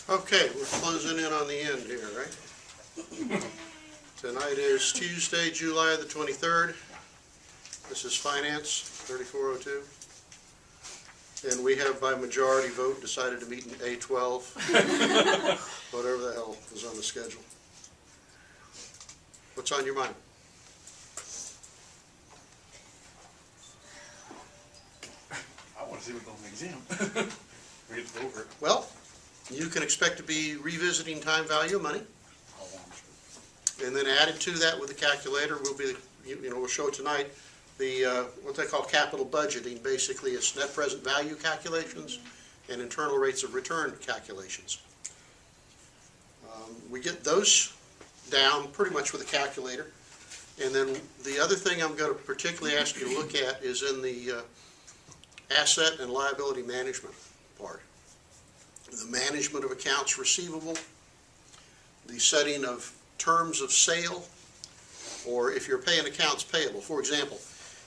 Okay, we're closing in on the end here, right? Tonight is Tuesday, July the 23rd. This is Finance, 3402. And we have by majority vote decided to meet in A12, whatever the hell was on the schedule. What's on your mind? I want to see what's on the exam. We get to go over it. Well, you can expect to be revisiting time value of money. And then added to that with the calculator will be, we'll show tonight, the what they call capital budgeting. Basically, it's net present value calculations and internal rates of return calculations. We get those down pretty much with a calculator. And then the other thing I'm going to particularly ask you to look at is in the asset and liability management part. The management of accounts receivable, the setting of terms of sale, or if you're paying accounts payable. For example,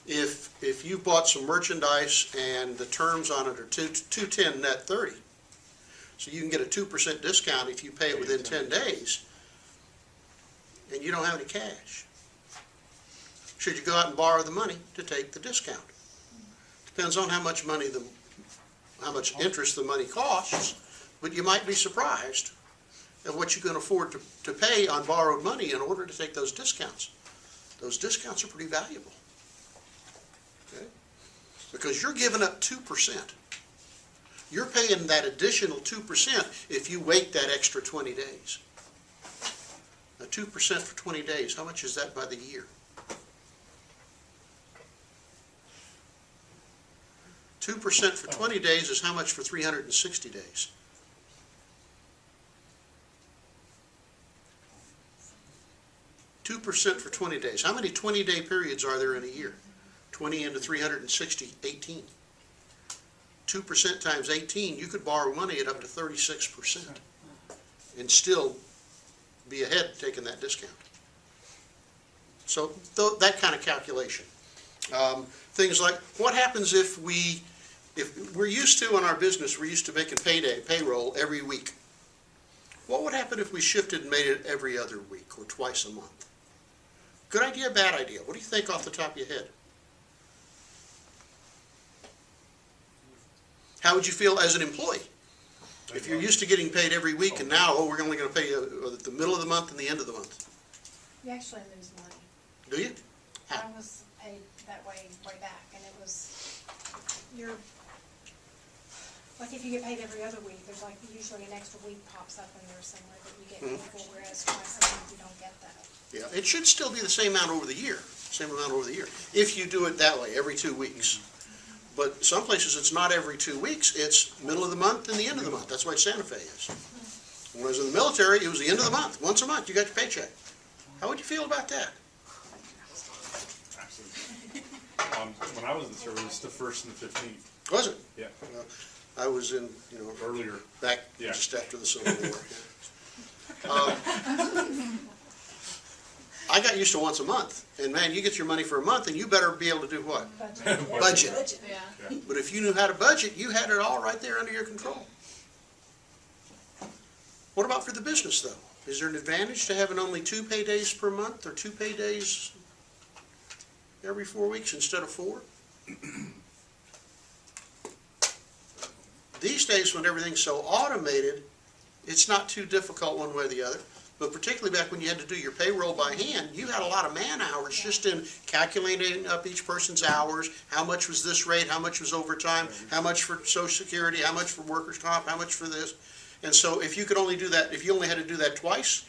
if you bought some merchandise and the terms on it are 210 net 30, so you can get a 2% discount if you pay it within 10 days, and you don't have any cash. Should you go out and borrow the money to take the discount? Depends on how much money how much interest the money costs, but you might be surprised at what you can afford to pay on borrowed money in order to take those discounts. Those discounts are pretty valuable. Okay? Because you're giving up 2%. You're paying that additional 2% if you wait that extra 20 days. Now 2% for 20 days, how much is that by the year? 2% for 20 days is how much for 360 days? %2 for 20 days. How many 20-day periods are there in a year? 20 into 360, 18. 2% times 18, you could borrow money at up to 36% and still be ahead taking that discount. So that kind of calculation. Things like, what happens if we're used to in our business, we're used to making payroll every week. What would happen if we shifted and made it every other week or twice a month? Good idea, bad idea? What do you think off the top of your head? How would you feel as an employee? If you're used to getting paid every week and now, we're only going to pay you at the middle of the month and the end of the month. You actually lose money. Do you? How? I was paid that way back, and it was, like if you get paid every other week, there's like usually an extra week pops up in there somewhere that you get paid for, whereas twice a month you don't get that. Yeah, it should still be the same amount over the year, if you do it that way, every 2 weeks. But some places it's not every 2 weeks, it's middle of the month and the end of the month. That's why Santa Fe is. When I was in the military, it was the end of the month. Once a month, you got your paycheck. How would you feel about that? Absolutely. When I was in the service, the 1st and the 15th. Was it? Yeah. I was in, Earlier. back Yeah. just after the Civil War. I got used to once a month, and man, you get your money for a month, and you better be able to do what? Budget. Yeah. But if you knew how to budget, you had it all right there under your control. What about for the business, though? Is there an advantage to having only 2 paydays per month, or 2 paydays every 4 weeks instead of 4? These days, when everything's so automated, it's not too difficult one way or the other. But particularly back when you had to do your payroll by hand, you had a lot of man hours just in calculating up each person's hours, how much was this rate, how much was overtime, how much for Social Security, how much for workers' comp, how much for this. And so if you could only do that, if you only had to do that twice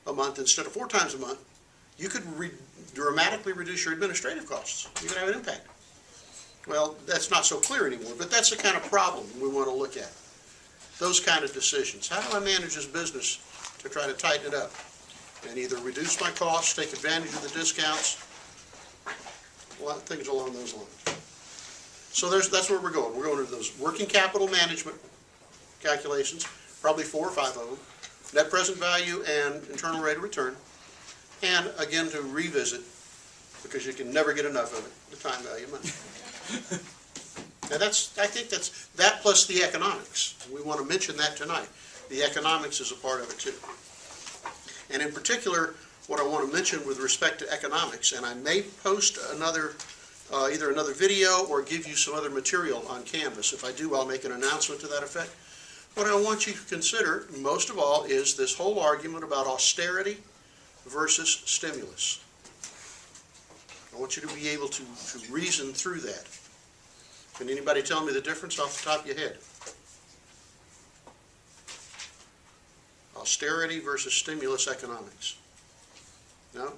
a month instead of 4 times a month, you could dramatically reduce your administrative costs. You could have an impact. Well, that's not so clear anymore, but that's the kind of problem we want to look at. Those kind of decisions. How do I manage this business to try to tighten it up and either reduce my costs, take advantage of the discounts, a lot of things along those lines. So that's where we're going. We're going to those working capital management calculations, probably 4 or 5 of them, net present value and internal rate of return, and again to revisit, because you can never get enough of it, the time value of money. Now I think that's that plus the economics. We want to mention that tonight. the economics is a part of it too. And in particular, what I want to mention with respect to economics, and I may post another, either another video or give you some other material on Canvas. If I do, I'll make an announcement to that effect. What I want you to consider, most of all, is this whole argument about austerity versus stimulus. I want you to be able to reason through that. Can anybody tell me the difference off the top of your head? Austerity versus stimulus economics. No?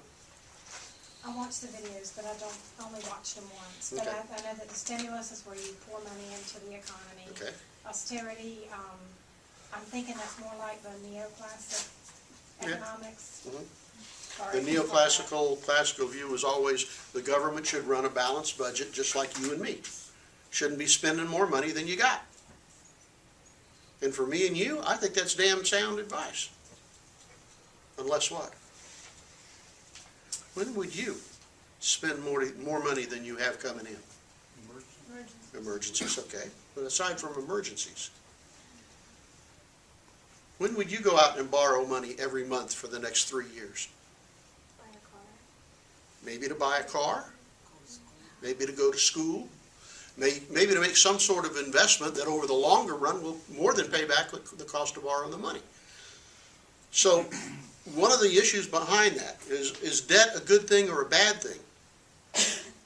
I watch the videos, but I don't, only watch them once. But Okay. I know that the stimulus is where you pour money into the economy. Okay. Austerity, I'm thinking that's more like the neoclassic Yeah. economics. Mhm. Or The things like that. classical view was always the government should run a balanced budget just like you and me. Shouldn't be spending more money than you got. And for me and you, I think that's damn sound advice. Unless what? When would you spend more money than you have coming in? Emergencies, okay. But aside from emergencies, when would you go out and borrow money every month for the next 3 years? Maybe to buy a car, maybe to go to school, maybe to make some sort of investment that over the longer run will more than pay back the cost of borrowing the money. So one of the issues behind that is debt a good thing or a bad thing?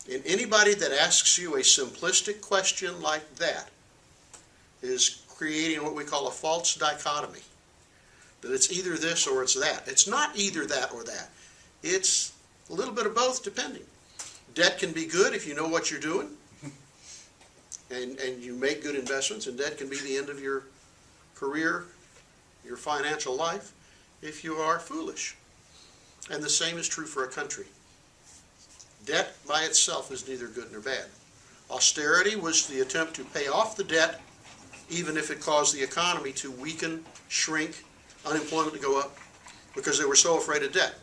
And anybody that asks you a simplistic question like that is creating what we call a false dichotomy. That it's either this or it's that. It's not either that or that. It's a little bit of both depending. Debt can be good if you know what you're doing and you make good investments, and debt can be the end of your career, your financial life, if you are foolish. And the same is true for a country. Debt by itself is neither good nor bad. Austerity was the attempt to pay off the debt, even if it caused the economy to weaken, shrink, unemployment to go up, because they were so afraid of debt.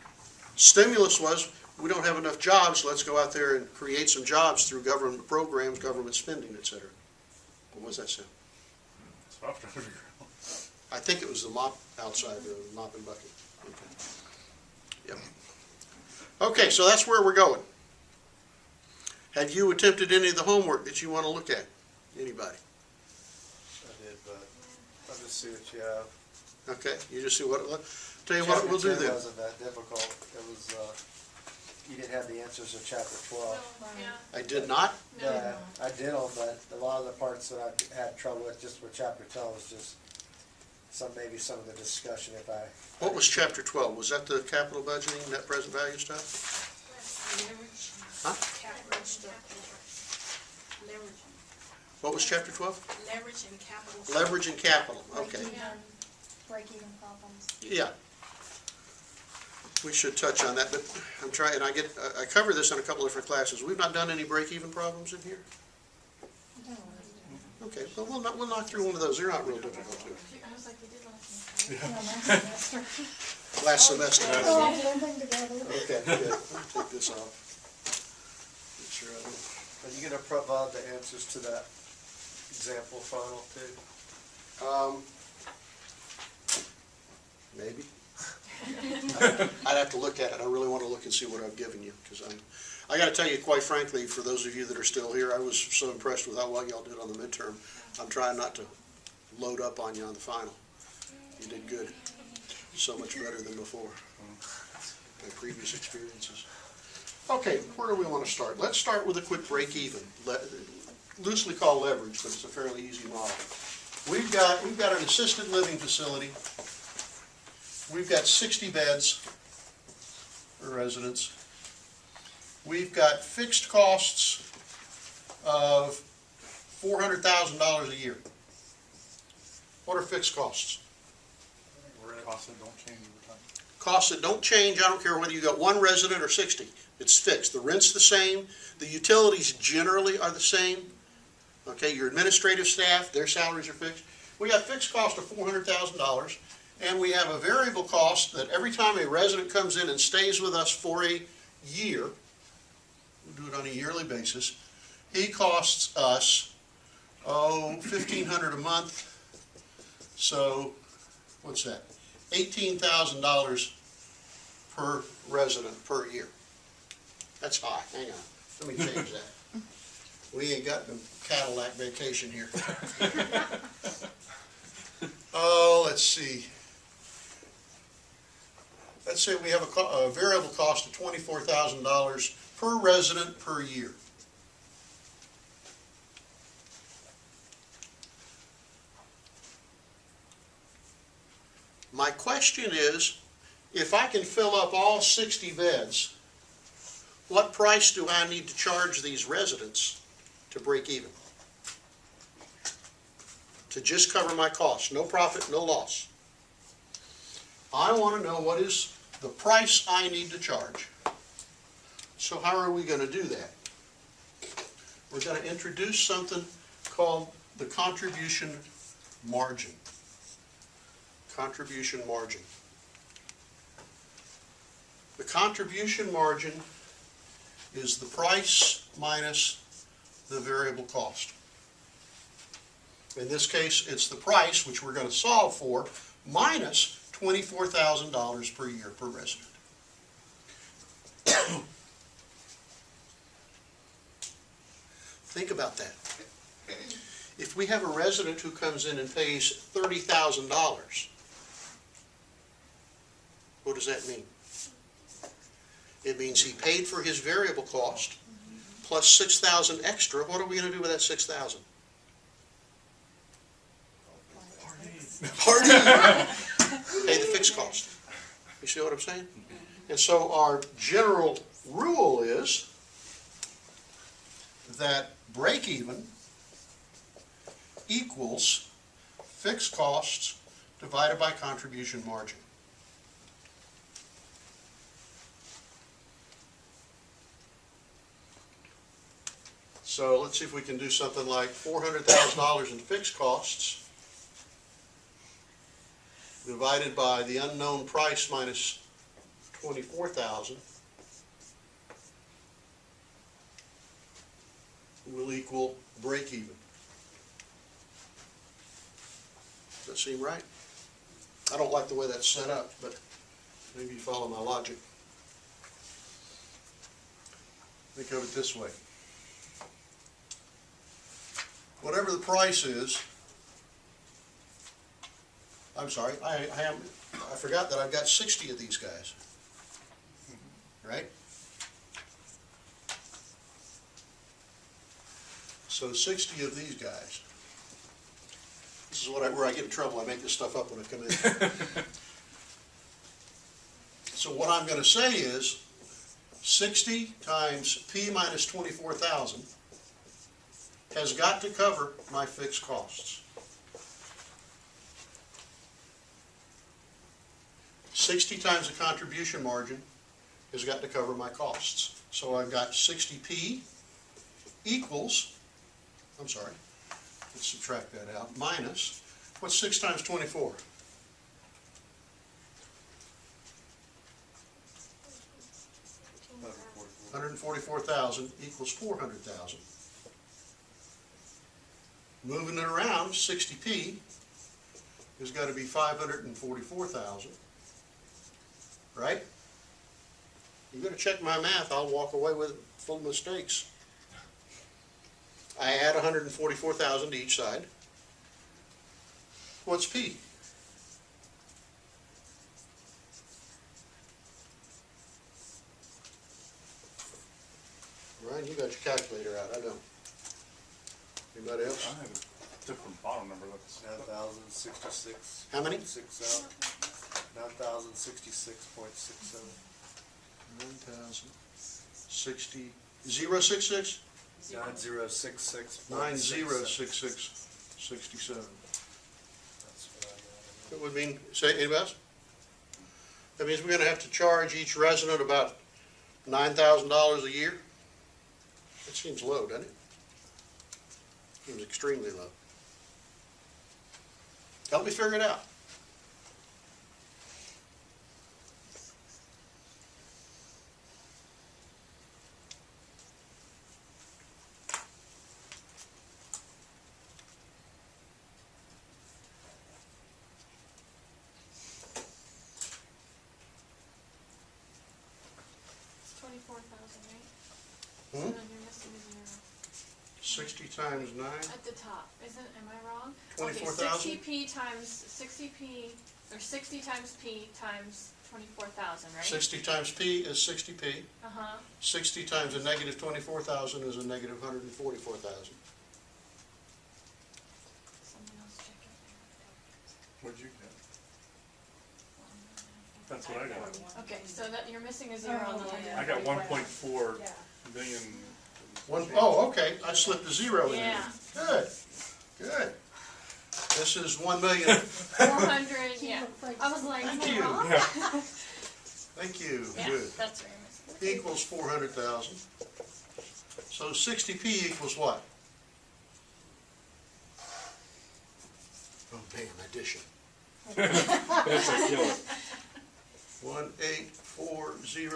Stimulus was, we don't have enough jobs, let's go out there and create some jobs through government programs, government spending, etc. What was that sound? That's what I'm trying to figure out. I think it was the mop outside, the mop and bucket. Okay. Yep. Okay, so that's where we're going. Have you attempted any of the homework that you want to look at? Anybody? I did, but I'll just see what you have. Okay, you just see what, tell you what we'll do Chapter 10 then. wasn't that difficult. It was, you didn't have the answers to chapter 12. I did not? Yeah, I did them, but a lot of the parts that I had trouble with just with chapter 12 was just maybe some of the discussion if I. What was chapter 12? Was that the capital budgeting, net present value stuff? Huh? What was chapter 12? Leverage and capital. Leverage and capital, okay. Break-even problems. Yeah. We should touch on that, but I'm trying, and I cover this in a couple of different classes. We've not done any break-even problems in here? Okay, but we'll knock through one of those. They're not real difficult to. I was like, we did last time. Last semester. Oh, blending together. Okay, good. Let me take this off. Make sure I don't. Are you gonna provide the answers to that example final too? Maybe. I'd have to look at it. I really want to look and see what I've given you, because I got to tell you, quite frankly, for those of you that are still here, I was so impressed with how well y'all did on the midterm. I'm trying not to load up on you on the final. You did good. So much better than before. My previous experiences. Okay, where do we want to start? Let's start with a quick break even. Loosely called leverage, but it's a fairly easy model. We've got an assisted living facility. We've got 60 beds for residents. We've got fixed costs of $400,000 a year. What are fixed costs? Costs that don't change over time. Costs that don't change. I don't care whether you got one resident or 60. It's fixed. The rent's the same. The utilities generally are the same. Okay, your administrative staff, their salaries are fixed. We got fixed cost of $400,000, and we have a variable cost that every time a resident comes in and stays with us for a year, we do it on a yearly basis, he costs us, $1,500 a month. So what's that? $18,000 per resident per year. That's high, hang on, let me change that. We ain't got no Cadillac vacation here. Oh, let's see. Let's say we have a variable cost of $24,000 per resident per year. My question is, if I can fill up all 60 beds, what price do I need to charge these residents to break even? To just cover my costs, no profit, no loss. I want to know what is the price I need to charge. So how are we going to do that? We're going to introduce something called the contribution margin. Contribution margin. The contribution margin is the price minus the variable cost. In this case, it's the price, which we're going to solve for, minus $24,000 per year per resident. Think about that. If we have a resident who comes in and pays $30,000, what does that mean? It means he paid for his variable cost plus $6,000 extra. What are we going to do with that $6,000? Party! Pay the fixed cost. You see what I'm saying? And so our general rule is that break even equals fixed costs divided by contribution margin. So let's see if we can do something like $400,000 in fixed costs divided by the unknown price minus 24,000 will equal break even. Does that seem right? I don't like the way that's set up, but maybe you follow my logic. Think of it this way. Whatever the price is, I'm sorry, I forgot that I've got 60 of these guys, right? So 60 of these guys. This is where I get in trouble. I make this stuff up when I come in. So what I'm going to say is 60 times P minus 24,000 has got to cover my fixed costs. 60 times the contribution margin has got to cover my costs. So I've got 60P equals, I'm sorry, let's subtract that out, minus, what's 6 times 24? 144,000 equals 400,000. Moving it around, 60P has got to be 544,000. Right? You're going to check my math, I'll walk away with full of mistakes. I add 144,000 to each side. What's P? Ryan, you got your calculator out, I don't. Anybody else? I have a different bottom number. That's 9,066. How many? 60. 9,066.67. 9,060, 066? 9066. 906667. That's what I got. It would mean, say, anybody else? That means we're going to have to charge each resident about $9,000 a year? That seems low, doesn't it? Seems extremely low. Help me figure it out. thousand, right? Hmm? So then you're missing a zero. 60 times 9, At the top, am I wrong? 24,000? Okay, 60p times, 60p, or 60 times p times 24,000, right? 60 times P is 60P. Uh-huh. 60 times a negative 24,000 is a negative 144,000. Someone else check it. What'd you get? That's what I got. Okay, so that, you're missing a zero on the line. I got 1.4 million. Oh, okay, I slipped a zero in there. Yeah. Good, good. This is 1,000,000. 400, yeah. I was like, am Thank I you. wrong? Yeah. Thank you, Yeah, good. that's where you're missing. Equals 400,000. So 60P equals what? Oh man, addition. That's a killer. 1840,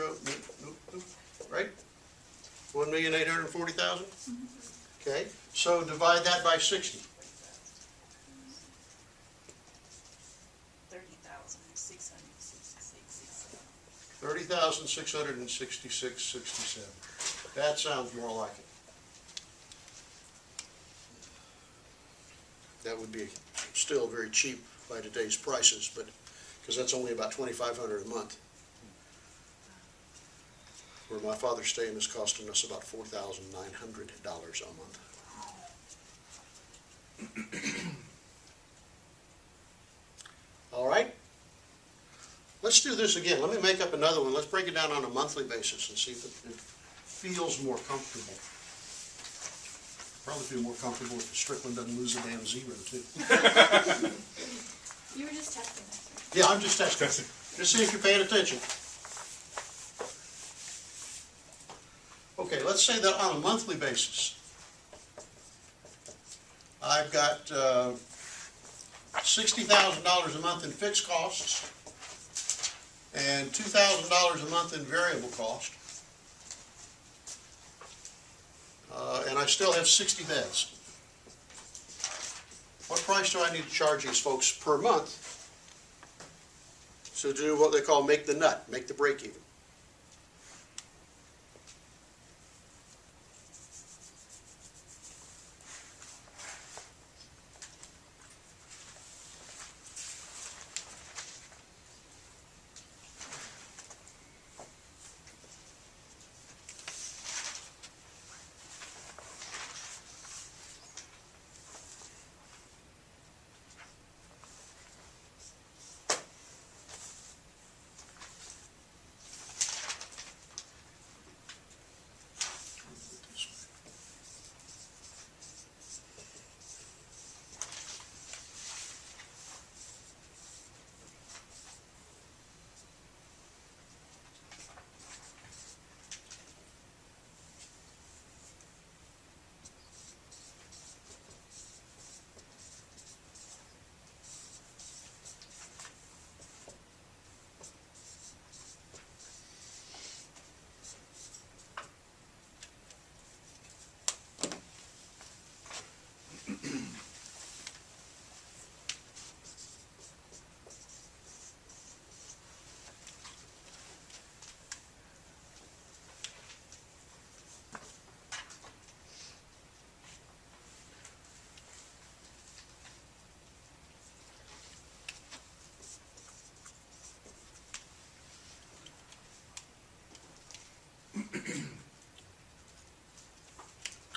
nope, right? 1,840,000? Okay, so divide that by 60. 30,666.67. That sounds more like it. That would be still very cheap by today's prices, but, because that's only about $2,500 a month. Where my father's staying is costing us about $4,900 a month. All right? Let's do this again. Let me make up another one. Let's break it down on a monthly basis and see if it feels more comfortable. Probably feel more comfortable if Strickland doesn't lose a damn zero, too. You were just testing this, right? Yeah, I'm just testing. Just see if you're paying attention. Okay, let's say that on a monthly basis, I've got $60,000 a month in fixed costs and $2,000 a month in variable cost. And I still have 60 beds. What price do I need to charge these folks per month to do what they call make the nut, make the break even?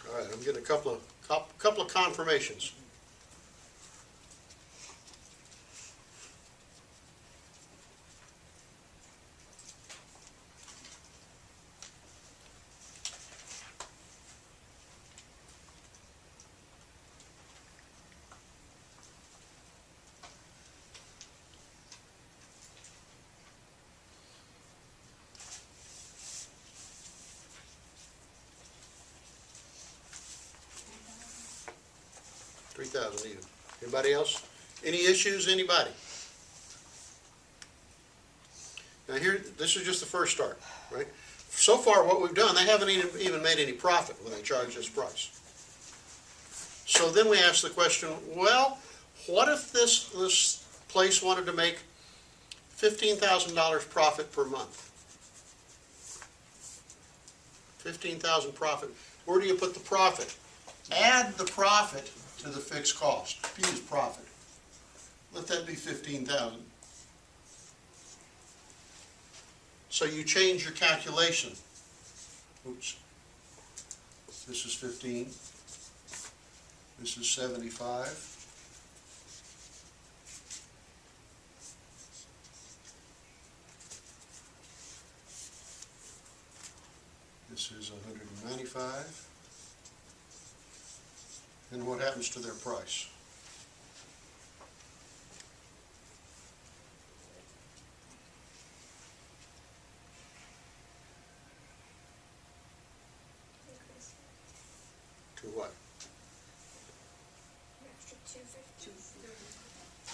All right, I'm getting a couple of confirmations. $3,000 even. Anybody else? Any issues, anybody? Now here, this is just the first start, right? So far what we've done, they haven't even made any profit when they charge this price. So then we ask the question, well, what if this place wanted to make $15,000 profit per month? 15,000 profit. Where do you put the profit? Add the profit to the fixed cost. P is profit. Let that be 15,000. So you change your calculation. Oops. This is 15. This is 75. This is 195. And what happens to their price? To what?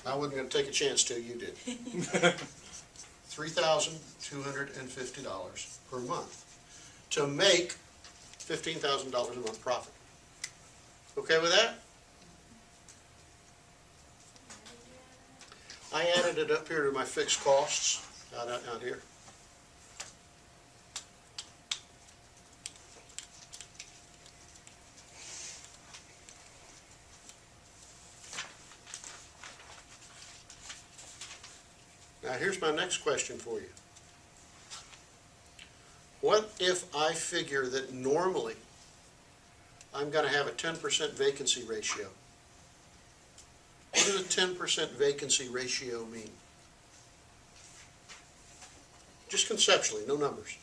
I wasn't gonna take a chance till you did. $3,250 per month to make $15,000 a month profit. Okay with that? I added it up here to my fixed costs out here. Now here's my next question for you. What if I figure that normally I'm going to have a 10% vacancy ratio? What does a 10% vacancy ratio mean? Just conceptually, no numbers.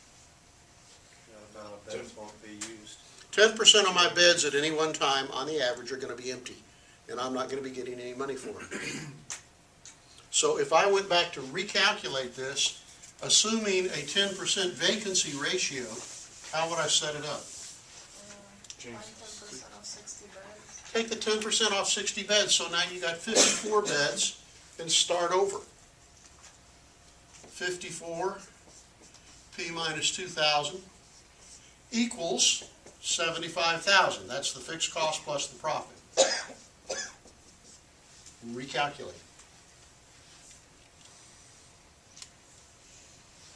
The amount of beds won't be used. 10% of my beds at any one time, on the average, are going to be empty, and I'm not going to be getting any money for it. So if I went back to recalculate this, assuming a 10% vacancy ratio, how would I set it up? Minus 10% off 60 beds. Take the 10% off 60 beds, so now you got 54 beds, and start over. 54, P minus 2,000, equals 75,000. That's the fixed cost plus the profit. Recalculate.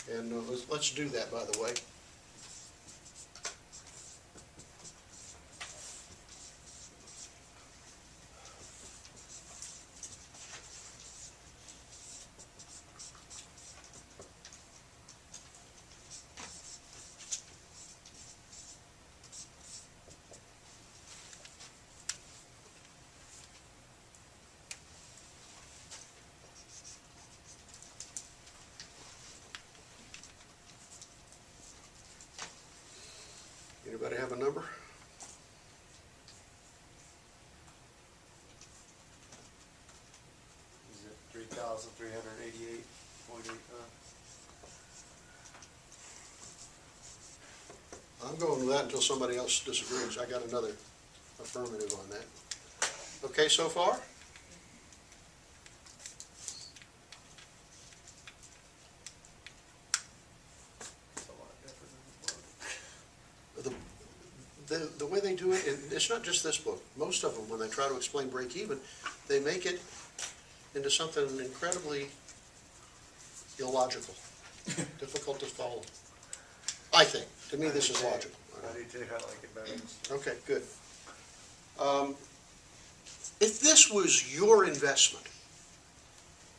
And let's do that, by the way. Anybody have a number? Is it 3,388.8? I'm going with that until somebody else disagrees. I got another affirmative on that. Okay so far? It's a lot different than the book. The way they do it, and it's not just this book, most of them, when they try to explain break-even, they make it into something incredibly illogical, difficult to follow. I think. To me, this is logical. I do too, I like it better. Okay, good. If this was your investment,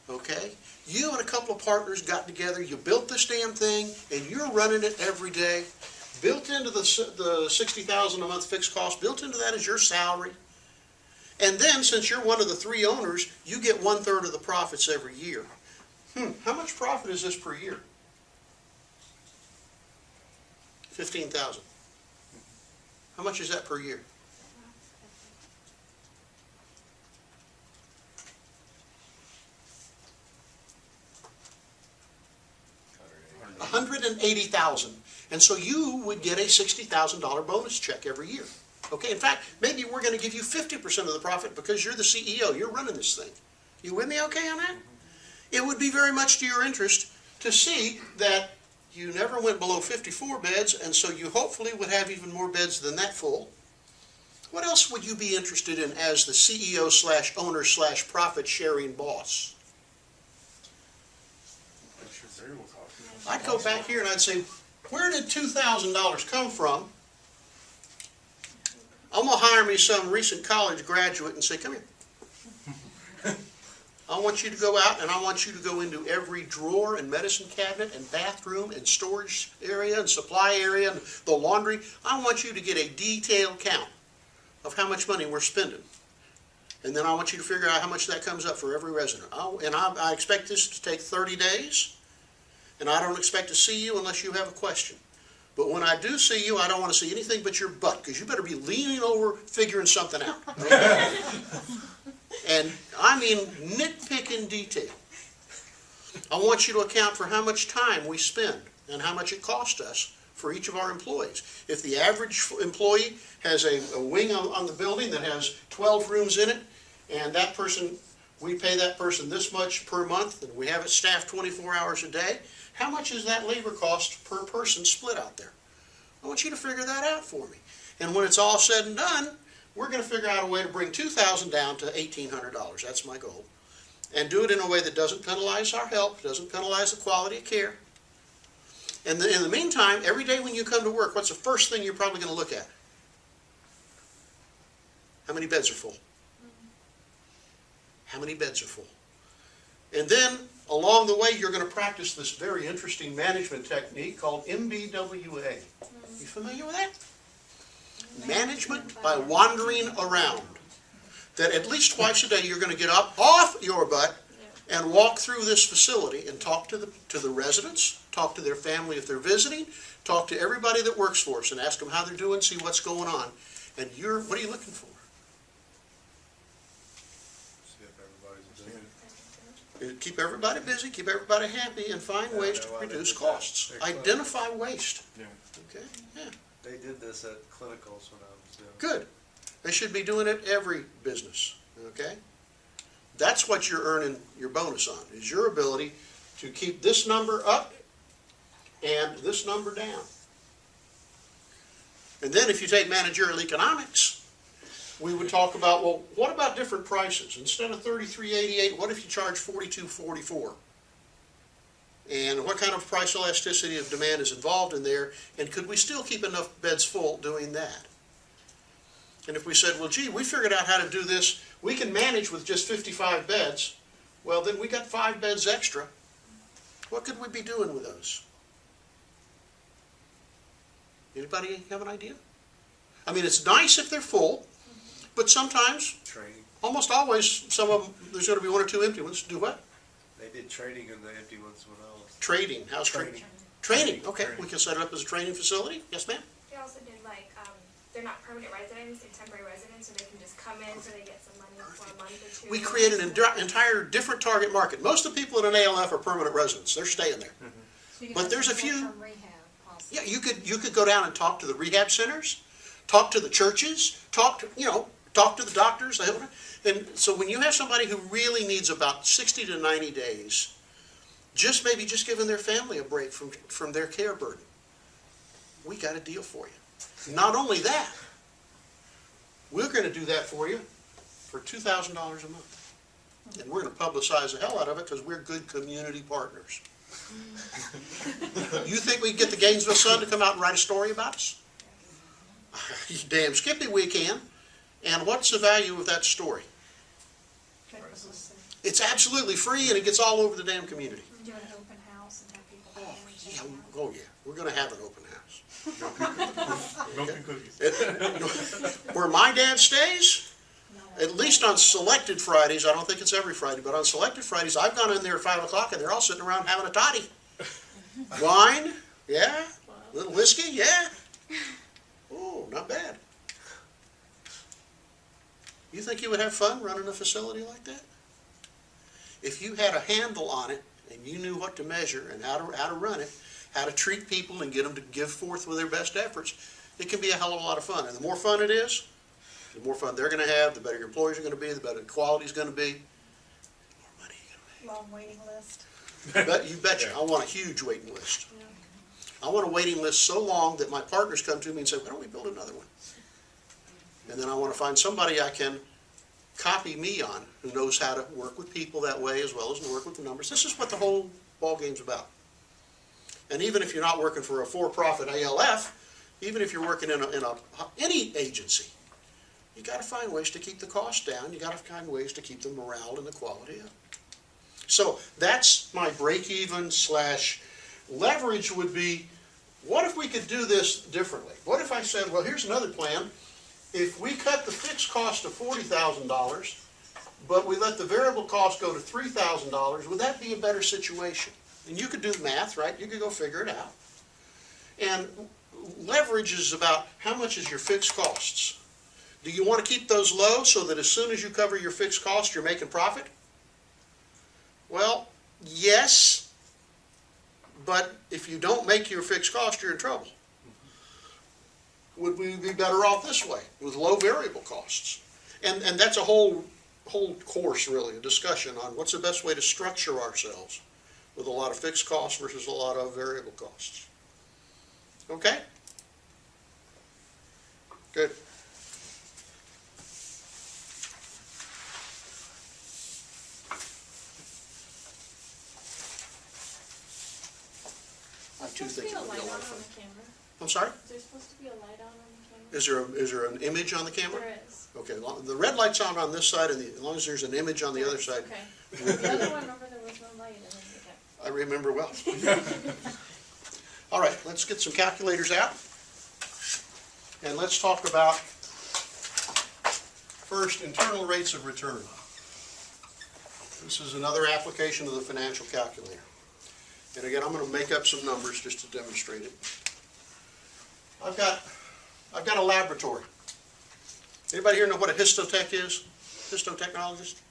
okay, you and a couple of partners got together, you built this damn thing, and you're running it every day, built into the $60,000 a month fixed cost, built into that is your salary, and then, since you're one of the 3 owners, you get 1/3 of the profits every year. How much profit is this per year? 15,000. How much is that per year? $180,000. And so you would get a $60,000 bonus check every year. Okay, in fact, maybe we're going to give you 50% of the profit because you're the CEO, you're running this thing. You with me okay on that? It would be very much to your interest to see that you never went below 54 beds, and so you hopefully would have even more beds than that full. What else would you be interested in as the CEO / owner / profit sharing boss? I'm sure variable cost. I'd go back here and I'd say, Where did $2,000 come from? I'm gonna hire me some recent college graduate and say, come here. I want you to go out and I want you to go into every drawer and medicine cabinet and bathroom and storage area and supply area and the laundry. I want you to get a detailed count of how much money we're spending. And then I want you to figure out how much that comes up for every resident. I expect this to take 30 days, and I don't expect to see you unless you have a question. But when I do see you, I don't want to see anything but your butt, because you better be leaning over figuring something out. And I mean nitpicking detail. I want you to account for how much time we spend and how much it costs us for each of our employees. If the average employee has a wing on the building that has 12 rooms in it, and that person, we pay that person this much per month, and we have it staffed 24 hours a day, how much is that labor cost per person split out there? I want you to figure that out for me. And when it's all said and done, we're going to figure out a way to bring $2,000 down to $1,800. That's my goal. And do it in a way that doesn't penalize our help, doesn't penalize the quality of care. And in the meantime, every day when you come to work, what's the first thing you're probably going to look at? How many beds are full? How many beds are full? And then, along the way, you're going to practice this very interesting management technique called MBWA. You familiar with that? Management by wandering around. That at least twice a day you're going to get up off your butt and walk through this facility and talk to the residents, talk to their family if they're visiting, talk to everybody that works for us and ask them how they're doing, see what's going on. And what are you looking for? See if everybody's busy. Keep everybody busy, keep everybody happy, and find ways to reduce costs. Identify waste. Yeah. Okay? Yeah. They did this at clinicals when I was doing. Good. They should be doing it every business. Okay? That's what you're earning your bonus on, is your ability to keep this number up and this number down. And then if you take managerial economics, we would talk about, well, what about different prices? Instead of $33.88, what if you charge $42.44? And what kind of price elasticity of demand is involved in there? And could we still keep enough beds full doing that? And if we said, well, gee, we figured out how to do this, we can manage with just 55 beds, well, then we got 5 beds extra. What could we be doing with those? Anybody have an idea? I mean, it's nice if they're full, but sometimes, Training. almost always, some of them, there's going to be 1 or 2 empty ones. Do what? They did training in the empty ones when I was. Trading. How's trading? Training. Okay, Training. we can set it up as a training facility. Yes, ma'am? They also did they're not permanent residents, they're temporary residents, so they can just come in, so they get some money for a month or 2. We create an entire different target market. Most of the people in an ALF are permanent residents. They're staying there. So you But have there's a some few- short-term rehab possibly. Yeah, you could go down and talk to the rehab centers, talk to the churches, talk to the doctors. And so when you have somebody who really needs about 60 to 90 days, maybe just giving their family a break from their care burden, we got a deal for you. Not only that, we're going to do that for you for $2,000 a month. And we're going to publicize the hell out of it because we're good community partners. You think we can get the Gainesville Sun to come out and write a story about us? Damn skippy we can. And what's the value of that story? Good publicity. It's absolutely free and it gets all over the damn community. Do an open house and have people come in and check it out. Oh yeah, we're going to have an open house. Milk and cookies. Where my dad stays, No. at least on selected Fridays, I don't think it's every Friday, but on selected Fridays, I've gone in there at 5 o'clock and they're all sitting around having a toddy. Wine, yeah. Little whiskey, yeah. Oh, not bad. You think you would have fun running a facility like that? If you had a handle on it and you knew what to measure and how to run it, how to treat people and get them to give forth with their best efforts, it can be a hell of a lot of fun. And the more fun it is, the more fun they're going to have, the better your employees are going to be, the better the quality is going to be, the more money you're Long waiting list. going to make. You betcha. I want a huge waiting list. I want a waiting list so long that my partners come to me and say, why don't we build another one? And then I want to find somebody I can copy me on who knows how to work with people that way as well as to work with the numbers. This is what the whole ball game's about. And even if you're not working for a for-profit ALF, even if you're working in any agency, you gotta find ways to keep the cost down, you gotta find ways to keep the morale and the quality up. So that's my break-even slash leverage would be, what if we could do this differently? What if I said, well, here's another plan. If we cut the fixed cost to $40,000, but we let the variable cost go to $3,000, would that be a better situation? And you could do the math, right? You could go figure it out. And leverage is about how much is your fixed costs. Do you want to keep those low so that as soon as you cover your fixed costs, you're making profit? Well, yes, but if you don't make your fixed cost, you're in trouble. Would we be better off this way, with low variable costs? And that's a whole course, really, a discussion on what's the best way to structure ourselves with a lot of fixed costs versus a lot of variable costs. Okay? Good. I Is too there supposed to think be it a would be light a lot on of fun. the camera? I'm sorry? Is there supposed to be a light on the camera? Is there an image on the camera? There is. Okay, the red light's on this side, and as long as there's an image on the other side, Okay. The other one over there was no light, and then, okay. I remember well. All right, let's get some calculators out. And let's talk about, first, internal rates of return. This is another application of the financial calculator. And again, I'm going to make up some numbers just to demonstrate it. I've got a laboratory. Anybody here know what a histotech is? Histotechnologist?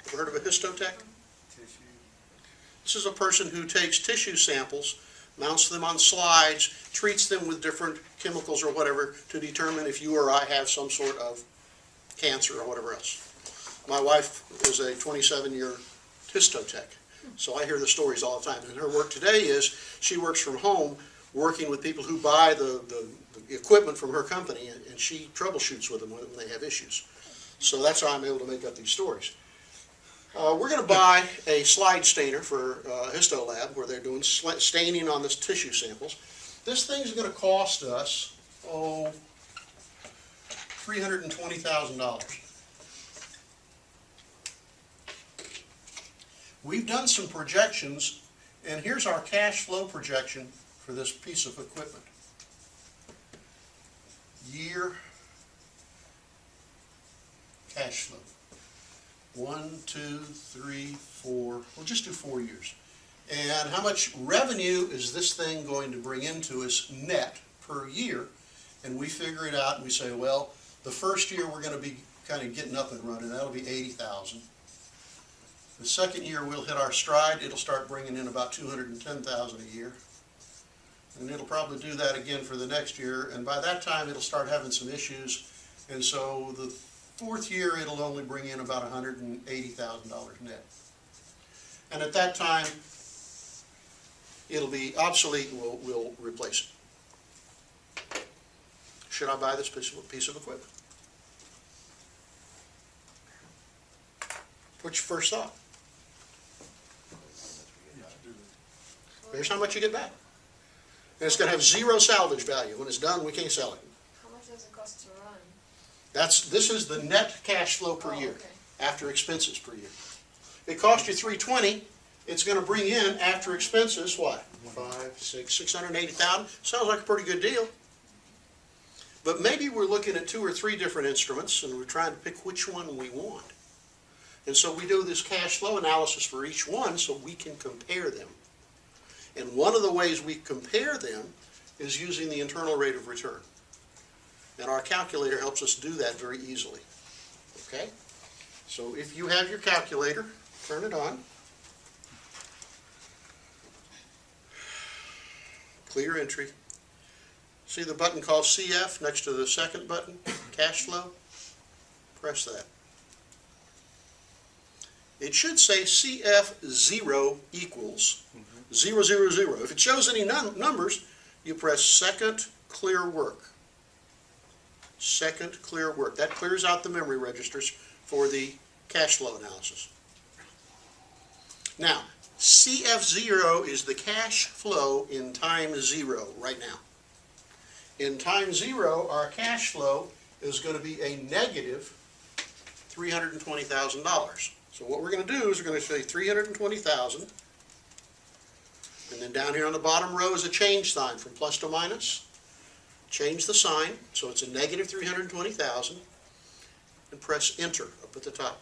Ever heard of a histotech? This is a person who takes tissue samples, mounts them on slides, treats them with different chemicals or whatever to determine if you or I have some sort of cancer or whatever else. My wife is a 27-year histotech, so I hear the stories all the time. And her work today is she works from home working with people who buy the equipment from her company, and she troubleshoots with them when they have issues. So that's how I'm able to make up these stories. We're going to buy a slide stainer for Histolab, where they're doing staining on this tissue samples. This thing's going to cost us, $320,000. We've done some projections, and here's our cash flow projection for this piece of equipment. Year cash flow. 1, 2, 3, 4, we'll just do 4 years. And how much revenue is this thing going to bring into us net per year? And we figure it out and we say, well, the first year we're going to be kind of getting up and running, that'll be 80,000. The second year we'll hit our stride, it'll start bringing in about 210,000 a year. And it'll probably do that again for the next year, and by that time it'll start having some issues, and so the fourth year it'll only bring in about $180,000 net. And at that time, it'll be obsolete and we'll replace it. Should I buy this piece of equipment? What's your first thought? Here's how much you get back. And it's going to have zero salvage value. When it's done, we can't sell it. How much does it cost to run? This is the net cash flow per year, Okay. after expenses per year. It cost you $320. It's going to bring in after expenses what? 680,000. Sounds like a pretty good deal. But maybe we're looking at 2 or 3 different instruments, and we're trying to pick which one we want. And so we do this cash flow analysis for each one so we can compare them. And one of the ways we compare them is using the internal rate of return. And our calculator helps us do that very easily. Okay? So if you have your calculator, turn it on. Clear entry. See the button called CF next to the second button, cash flow? Press that. It should say CF0 equals 000. If it shows any numbers, you press second clear work. Second clear work. That clears out the memory registers for the cash flow analysis. Now, CF0 is the cash flow in time 0 right now. In time 0, our cash flow is going to be a negative $320,000. So what we're going to do is we're going to say 320,000, and then down here on the bottom row is a change sign from plus to minus. Change the sign, so it's a negative 320,000, and press enter up at the top.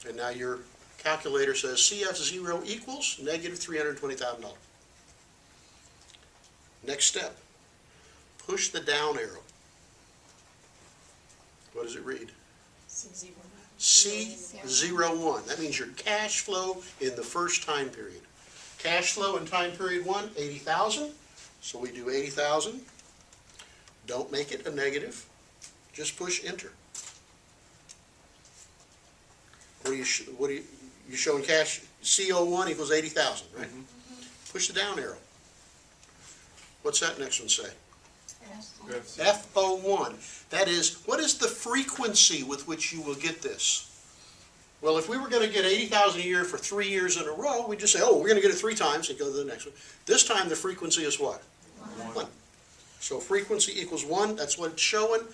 And now your calculator says CF0 equals negative $320,000. Next step, push the down arrow. What does it read? C01. That means your cash flow in the first time period. Cash flow in time period 1, 80,000. So we do 80,000. Don't make it a negative. Just push enter. What are you showing cash? CO1 equals 80,000, right? Push the down arrow. What's that next one say? FO1. That is, what is the frequency with which you will get this? Well, if we were going to get 80,000 a year for 3 years in a row, we'd just say, oh, we're going to get it 3 times and go to the next one. This time the frequency is what? 1. So frequency equals 1. That's what it's showing.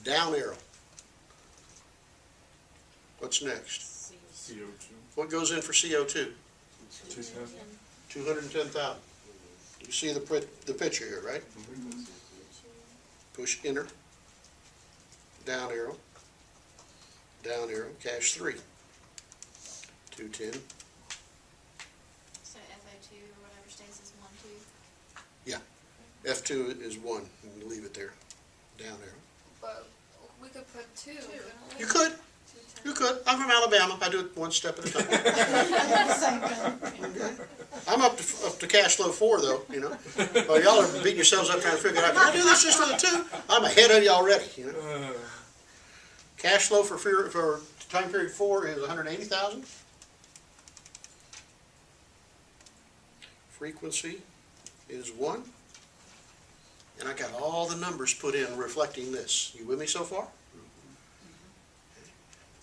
Down arrow. What's next? CO2. What goes in for CO2? 210,000. You see the picture here, right? Push enter. Down arrow. Down arrow. Cash 3. 210. So FO2 or whatever stays is 1, 2. Yeah. F2 is 1. You leave it there. Down arrow. But we could put 2, couldn't we? You could. You could. I'm from Alabama. I do it one step at a time. Okay. I'm up to cash flow 4, though, you know. Well, y'all are beating yourselves up trying to figure out, can I do this just for the 2? I'm ahead of you already, you know. Cash flow for time period 4 is 180,000. Frequency is 1. And I got all the numbers put in reflecting this. You with me so far?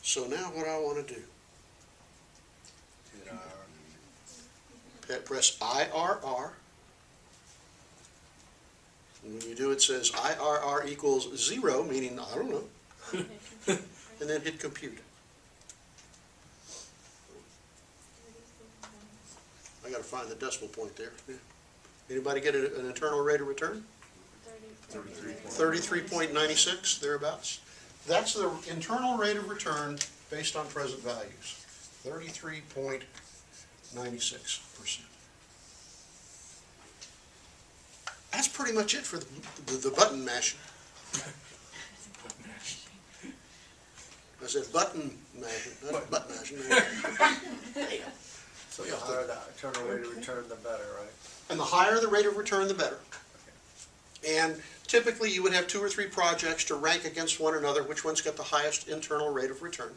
So now what I want to do, press IRR. And when you do, it says IRR equals 0, meaning I don't know. And then hit compute. I got to find the decimal point there. Anybody get an internal rate of return? 33.96, thereabouts. That's the internal rate of return based on present values. 33.96%. That's pretty much it for the button mashing. I said button mashing, not butt mashing. So the higher the internal rate of return, the better, right? And the higher the rate of return, the better. And typically you would have 2 or 3 projects to rank against one another, which one's got the highest internal rate of return.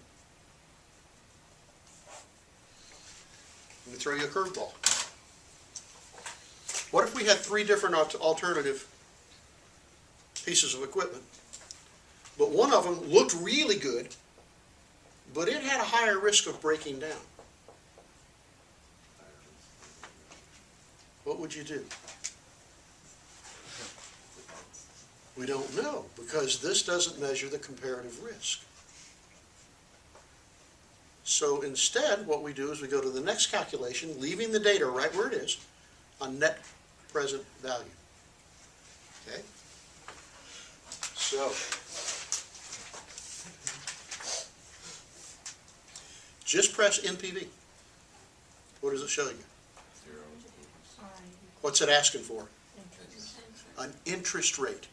Let me throw you a curveball. What if we had 3 different alternative pieces of equipment, but one of them looked really good, but it had a higher risk of breaking down? What would you do? We don't know, because this doesn't measure the comparative risk. So instead, what we do is we go to the next calculation, leaving the data right where it is, on net present value. Okay? So, just press NPV. What does it show you? What's it asking for? An interest rate.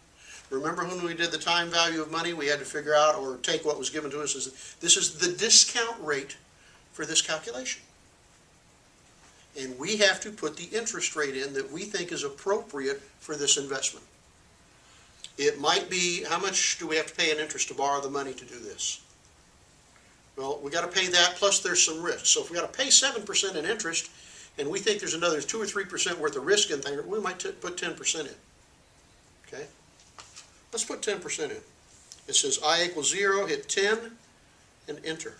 Remember when we did the time value of money, we had to figure out or take what was given to us as this is the discount rate for this calculation. And we have to put the interest rate in that we think is appropriate for this investment. It might be, how much do we have to pay in interest to borrow the money to do this? Well, we got to pay that, plus there's some risk. So if we got to pay 7% in interest, and we think there's another 2 or 3% worth of risk in there, we might put 10% in. Okay? Let's put 10% in. It says I equals 0, hit 10, and enter.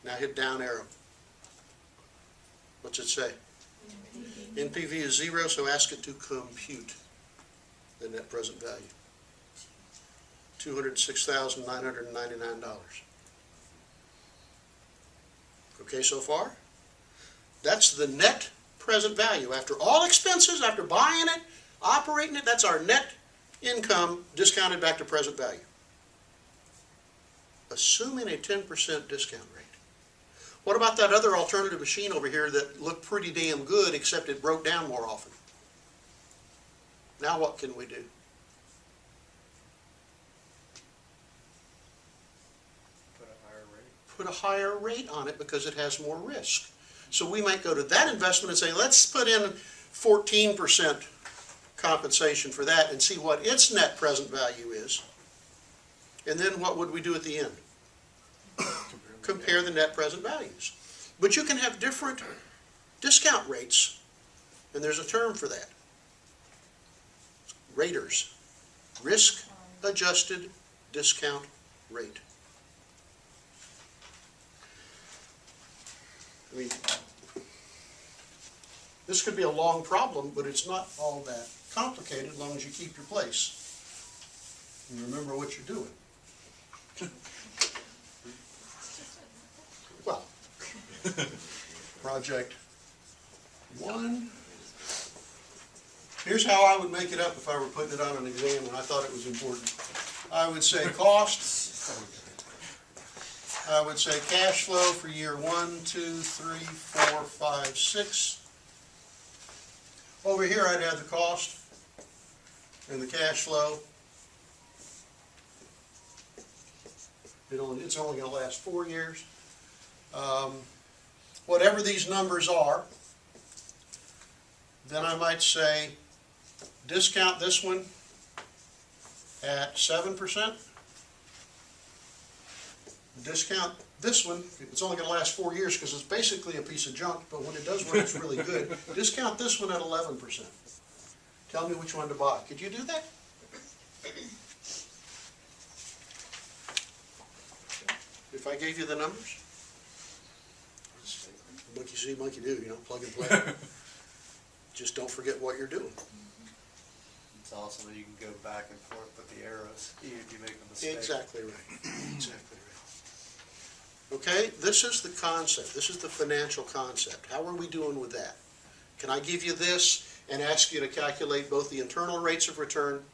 Now hit down arrow. What's it say? NPV is 0, so ask it to compute the net present value. $206,999. Okay so far? That's the net present value. After all expenses, after buying it, operating it, that's our net income discounted back to present value. Assuming a 10% discount rate. What about that other alternative machine over here that looked pretty damn good, except it broke down more often? Now what can we do? Put a higher rate. Put a higher rate on it because it has more risk. So we might go to that investment and say, let's put in 14% compensation for that and see what its net present value is. And then what would we do at the end? Compare the net present values. But you can have different discount rates, and there's a term for that. Raters. Risk-adjusted discount rate. I mean, this could be a long problem, but it's not all that complicated as long as you keep your place and remember what you're doing. Well, project 1. Here's how I would make it up if I were putting it on an exam and I thought it was important. I would say cost. I would say cash flow for year 1, 2, 3, 4, 5, 6. Over here I'd have the cost and the cash flow. It's only going to last 4 years. Whatever these numbers are, then I might say discount this one at 7%. Discount this one, it's only going to last 4 years because it's basically a piece of junk, but when it does work, it's really good. Discount this one at 11%. Tell me which one to buy. Could you do that? If I gave you the numbers? Monkey see, monkey do, you know, plug and play. Just don't forget what you're doing. It's also that you can go back and forth with the arrows, even if you make a mistake. Exactly right. Exactly right. Okay, this is the concept. This is the financial concept. How are we doing with that? Can I give you this and ask you to calculate both the internal rates of return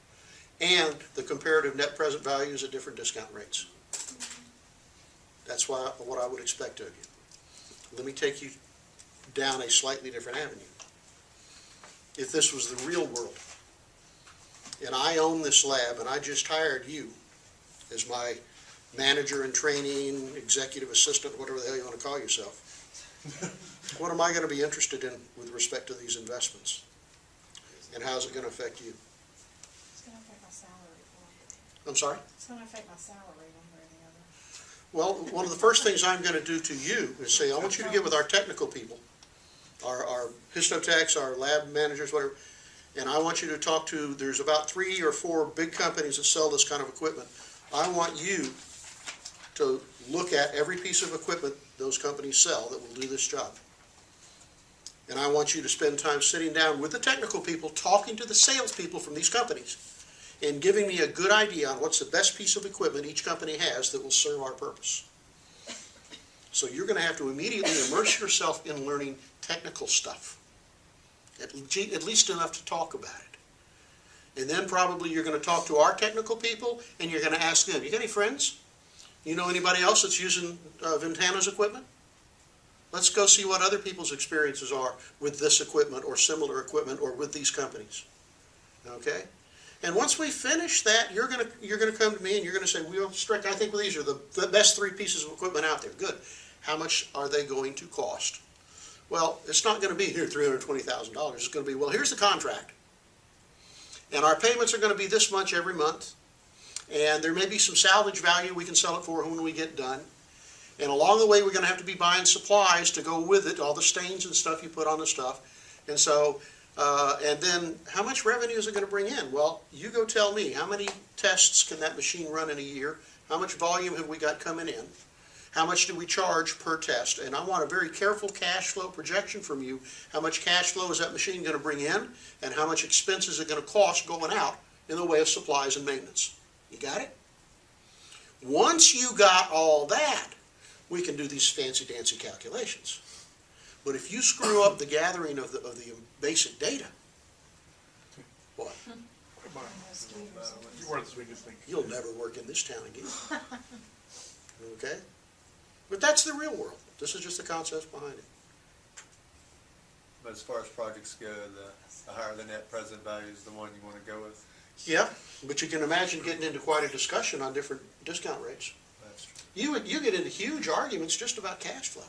and the comparative net present values at different discount rates? That's what I would expect of you. Let me take you down a slightly different avenue. If this was the real world, and I own this lab, and I just hired you as my manager in training, executive assistant, whatever the hell you want to call yourself, what am I going to be interested in with respect to these investments? And how's it going to affect you? It's gonna affect my salary for I'm sorry? It's gonna affect my salary one way or the other. Well, one of the first things I'm going to do to you is say, I want you to get with our technical people, our histotechs, our lab managers, whatever, and I want you to talk to, there's about 3 or 4 big companies that sell this kind of equipment. I want you to look at every piece of equipment those companies sell that will do this job. And I want you to spend time sitting down with the technical people, talking to the salespeople from these companies, and giving me a good idea on what's the best piece of equipment each company has that will serve our purpose. So you're going to have to immediately immerse yourself in learning technical stuff, at least enough to talk about it. And then probably you're going to talk to our technical people, and you're going to ask them, you got any friends? You know anybody else that's using Ventana's equipment? Let's go see what other people's experiences are with this equipment or similar equipment or with these companies. Okay? And once we finish that, you're going to come to me and you're going to say, Strick, I think these are the best 3 pieces of equipment out there. Good. How much are they going to cost? Well, it's not going to be here $320,000. It's going to be, well, here's the contract. And our payments are going to be this much every month. And there may be some salvage value we can sell it for when we get done. And along the way, we're going to have to be buying supplies to go with it, all the stains and stuff you put on the stuff. And so, and then how much revenue is it going to bring in? Well, you go tell me, how many tests can that machine run in a year? How much volume have we got coming in? how much do we charge per test? And I want a very careful cash flow projection from you. How much cash flow is that machine going to bring in, and how much expense is it going to cost going out in the way of supplies and maintenance? You got it? Once you got all that, we can do these fancy dancy calculations. But if you screw up the gathering of the basic data, what? You weren't the sweetest thing. You'll never work in this town again. Okay? But that's the real world. This is just the concepts behind it. But as far as projects go, the higher the net present value is the one you want to go with. Yeah, but you can imagine getting into quite a discussion on different discount rates. That's true. You get into huge arguments just about cash flow.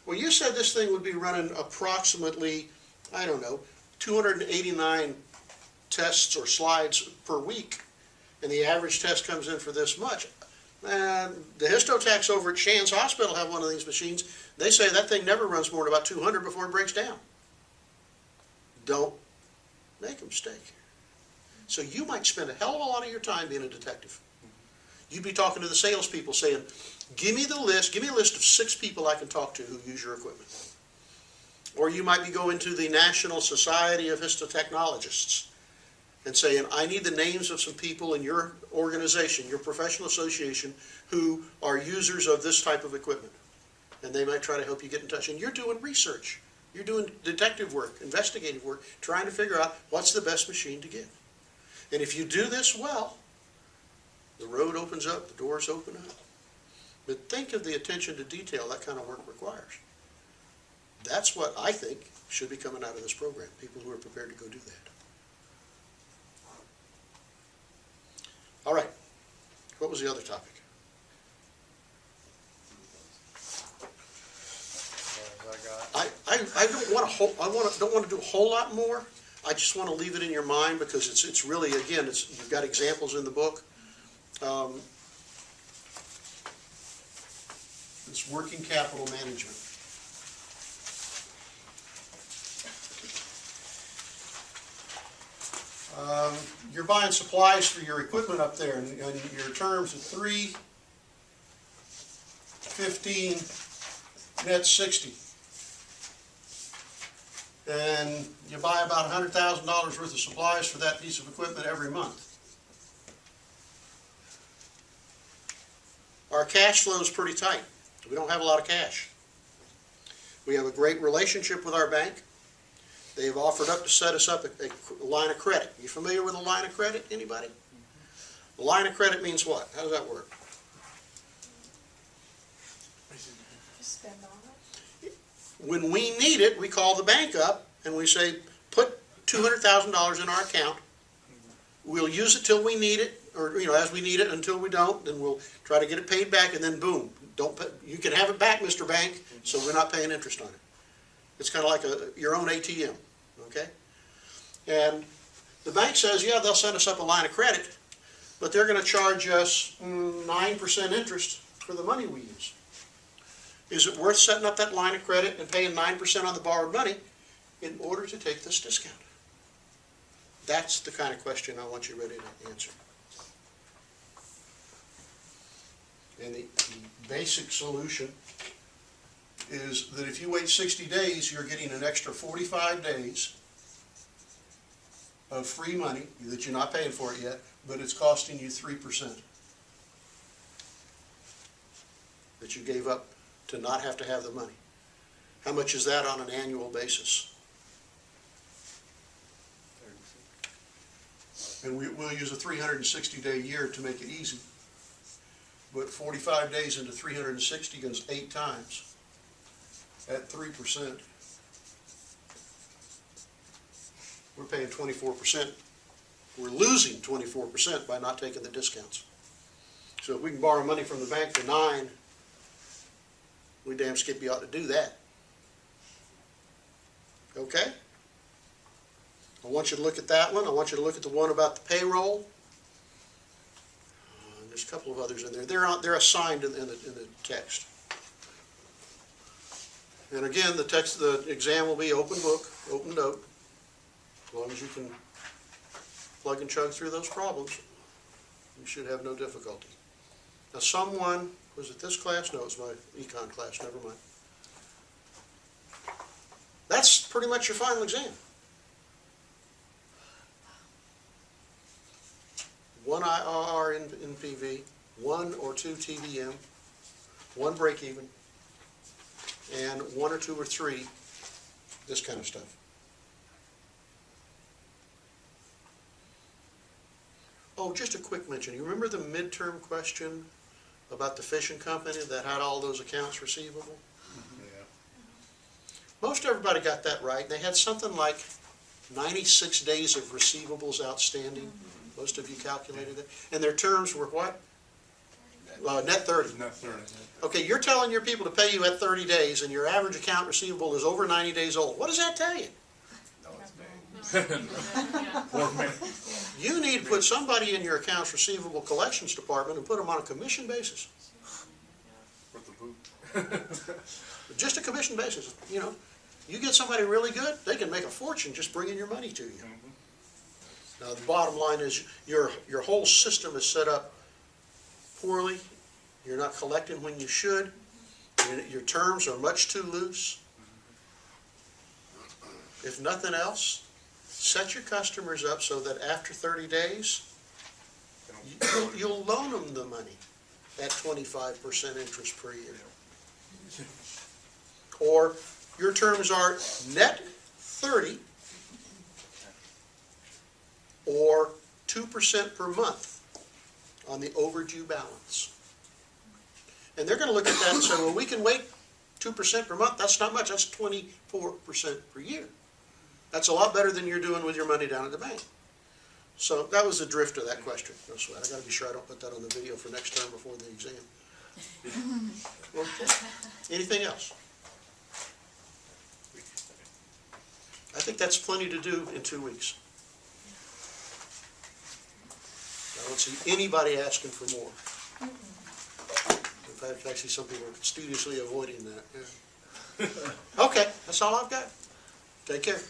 Well, you said this thing would be running approximately, I don't know, 289 tests or slides per week, and the average test comes in for this much. The histotechs over at Shands Hospital have one of these machines. They say that thing never runs more than about 200 before it breaks down. Don't make a mistake. So you might spend a hell of a lot of your time being a detective. You'd be talking to the salespeople saying, give me a list of 6 people I can talk to who use your equipment. Or you might be going to the National Society of Histotechnologists and saying, I need the names of some people in your organization, your professional association, who are users of this type of equipment. And they might try to help you get in touch. And you're doing research. You're doing detective work, investigative work, trying to figure out what's the best machine to get. And if you do this well, the road opens up, the doors open up. But think of the attention to detail that kind of work requires. That's what I think should be coming out of this program, people who are prepared to go do that. All right, what was the other topic? I don't want to do a whole lot more. I just want to leave it in your mind because it's really, again, you've got examples in the book. It's working capital management. You're buying supplies for your equipment up there, and your terms of 315 net 60. And you buy about $100,000 worth of supplies for that piece of equipment every month. Our cash flow is pretty tight. We don't have a lot of cash. We have a great relationship with our bank. They've offered up to set us up a line of credit. You familiar with a line of credit, anybody? A line of credit means what? How does that work? Just spend on it. When we need it, we call the bank up and we say, put $200,000 in our account. We'll use it till we need it, or as we need it until we don't. Then we'll try to get it paid back, and then boom, you can have it back, Mr. Bank. So we're not paying interest on it. It's kind of like your own ATM, okay? And the bank says, yeah, they'll send us up a line of credit, but they're going to charge us 9% interest for the money we use. Is it worth setting up that line of credit and paying 9% on the borrowed money in order to take this discount? That's the kind of question I want you ready to answer. And the basic solution is that if you wait 60 days, you're getting an extra 45 days of free money that you're not paying for it yet, but it's costing you 3% that you gave up to not have to have the money. How much is that on an annual basis? And we'll use a 360-day year to make it easy. But 45 days into 360 goes 8 times. At 3%, we're paying 24%. We're losing 24% by not taking the discounts. So if we can borrow money from the bank for 9, we damn skippy ought to do that. Okay? I want you to look at that one. I want you to look at the one about the payroll. There's a couple of others in there. They're assigned in the text. And again, the exam will be open book, open note. As long as you can plug and chug through those problems, you should have no difficulty. Now, someone Was it this class? No, it was my econ class, never mind. That's pretty much your final exam. One IRR in NPV, 1 or 2 TVM, 1 break-even, and 1 or 2 or 3 this kind of stuff. Oh, just a quick mention. You remember the midterm question about the fishing company that had all those accounts receivable? Yeah. Most everybody got that right. They had something like 96 days of receivables outstanding. Most of you calculated it. And their terms were what? Net 30. Not 30. Okay, you're telling your people to pay you at 30 days, and your average account receivable is over 90 days old. What does that tell you? No, it's bad. Yeah. Poor man. You need to put somebody in your accounts receivable collections department and put them on a commission basis. With the boot. Just a commission basis, you know. You get somebody really good, they can make a fortune just bringing your money to you. Now, the bottom line is your whole system is set up poorly. You're not collecting when you should. Your terms are much too loose. If nothing else, set your customers up so that after 30 days, you'll loan them the money at 25% interest per year. Or your terms are net 30 or 2% per month on the overdue balance. And they're going to look at that and say, well, we can wait 2% per month. That's not much. That's 24% per year. That's a lot better than you're doing with your money down at the bank. So that was the drift of that question. No sweat. I got to be sure I don't put that on the video for next term before the exam. Okay. Anything else? I think that's plenty to do in 2 weeks. I don't see anybody asking for more. In fact, actually, some people are studiously avoiding that. Yeah. Okay, that's all I've got. Take care.